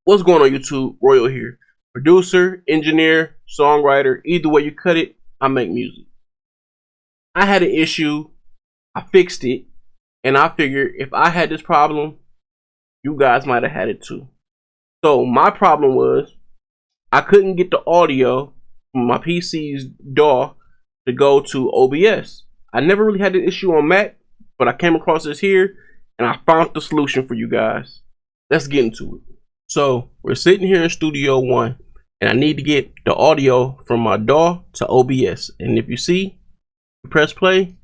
What's going on YouTube? Royal here. Producer, engineer, songwriter, either way you cut it, I make music. I had an issue, I fixed it, and I figured if I had this problem, you guys might have had it too. So my problem was I couldn't get the audio from my PC's DAW to go to OBS. I never really had an issue on Mac, but I came across this here and I found the solution for you guys. Let's get into it. So we're sitting here in Studio One and I need to get the audio from my DAW to OBS. And if you see, press play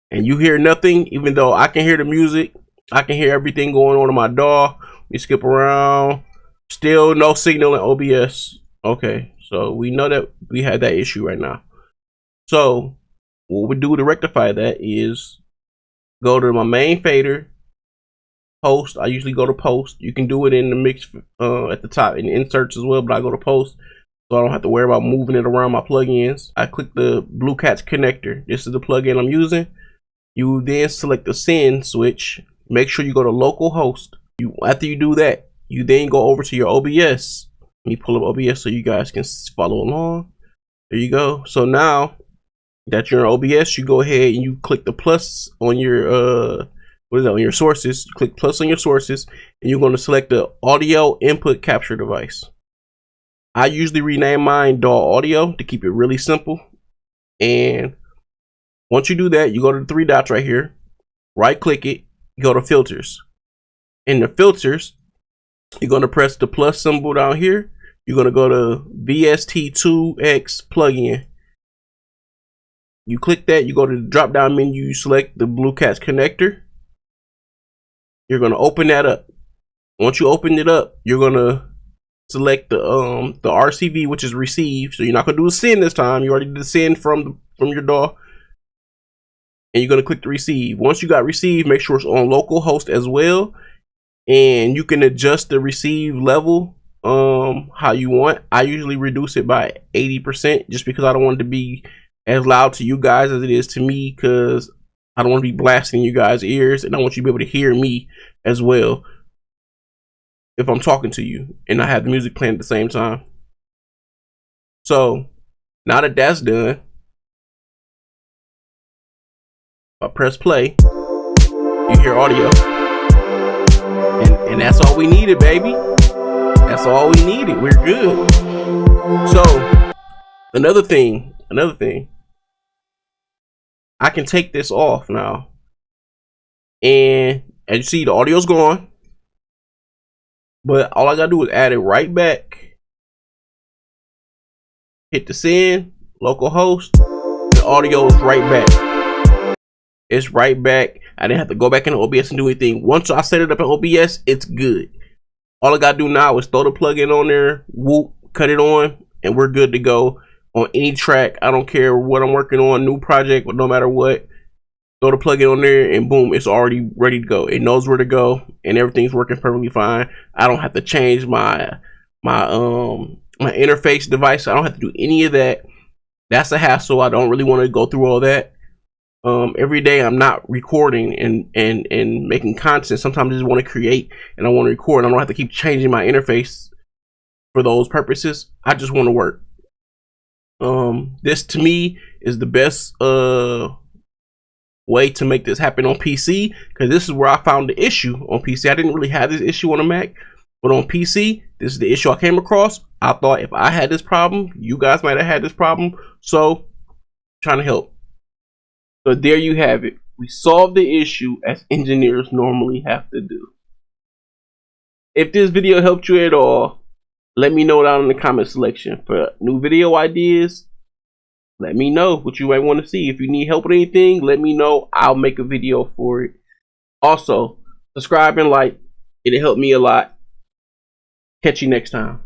and you hear nothing, even though I can hear the music, I can hear everything going on in my DAW. We skip around, still no signal in OBS. Okay, so we know that we had that issue right now. So what we do to rectify that is go to my main fader, post. I usually go to post. You can do it in the mix at the top in inserts as well, but I go to post so I don't have to worry about moving it around my plugins. I click the Blue Cat's connector. This is the plugin I'm using. You then select the send switch. Make sure you go to localhost. After you do that, you then go over to your OBS. Let me pull up OBS so you guys can follow along. There you go. So now that you're in OBS, you go ahead and you click the plus on your on your sources. You click plus on your sources and you're going to select the audio input capture device. I usually rename mine DAW audio to keep it really simple. And once you do that, you go to the three dots right here, right click it, you go to filters. In the filters, you're going to press the plus symbol down here. You're going to go to VST2X plugin. You click that, you go to the drop down menu, you select the Blue Cat's connector. You're going to open that up. Once you open it up, you're going to select the RCV, which is receive. So you're not going to do a send this time. You already did the send from your DAW. And you're going to click the receive. Once you got receive, make sure it's on localhost as well. And you can adjust the receive level how you want. I usually reduce it by 80% just because I don't want it to be as loud to you guys as it is to me, because I don't want to be blasting you guys' ears, and I want you to be able to hear me as well if I'm talking to you and I have the music playing at the same time. So now that that's done, I press play, you hear audio, and that's all we needed, baby. That's all we needed. We're good. So another thing, I can take this off now, and as you see, the audio's gone, but all I gotta do is add it right back, hit the send, localhost, the audio is right back. It's right back. I didn't have to go back into OBS and do anything. Once I set it up in OBS, it's good. All I gotta do now is throw the plugin on there, whoop, cut it on, and we're good to go on any track. I don't care what I'm working on, new project, but no matter what, throw the plugin on there and boom, it's already ready to go. It knows where to go and everything's working perfectly fine. I don't have to change my interface device. I don't have to do any of that. That's a hassle. I don't really want to go through all that. Every day I'm not recording and making content. Sometimes I just want to create and I want to record. I don't have to keep changing my interface for those purposes. I just want to work. This to me is the best way to make this happen on PC, because this is where I found the issue on PC. I didn't really have this issue on a Mac, but on PC, this is the issue I came across. I thought if I had this problem, you guys might have had this problem, so trying to help. So there you have it. We solved the issue as engineers normally have to do. If this video helped you at all, let me know down in the comment section. For new video ideas, let me know what you might want to see. If you need help with anything, let me know. I'll make a video for it. Also, subscribe and like. It'll help me a lot. Catch you next time.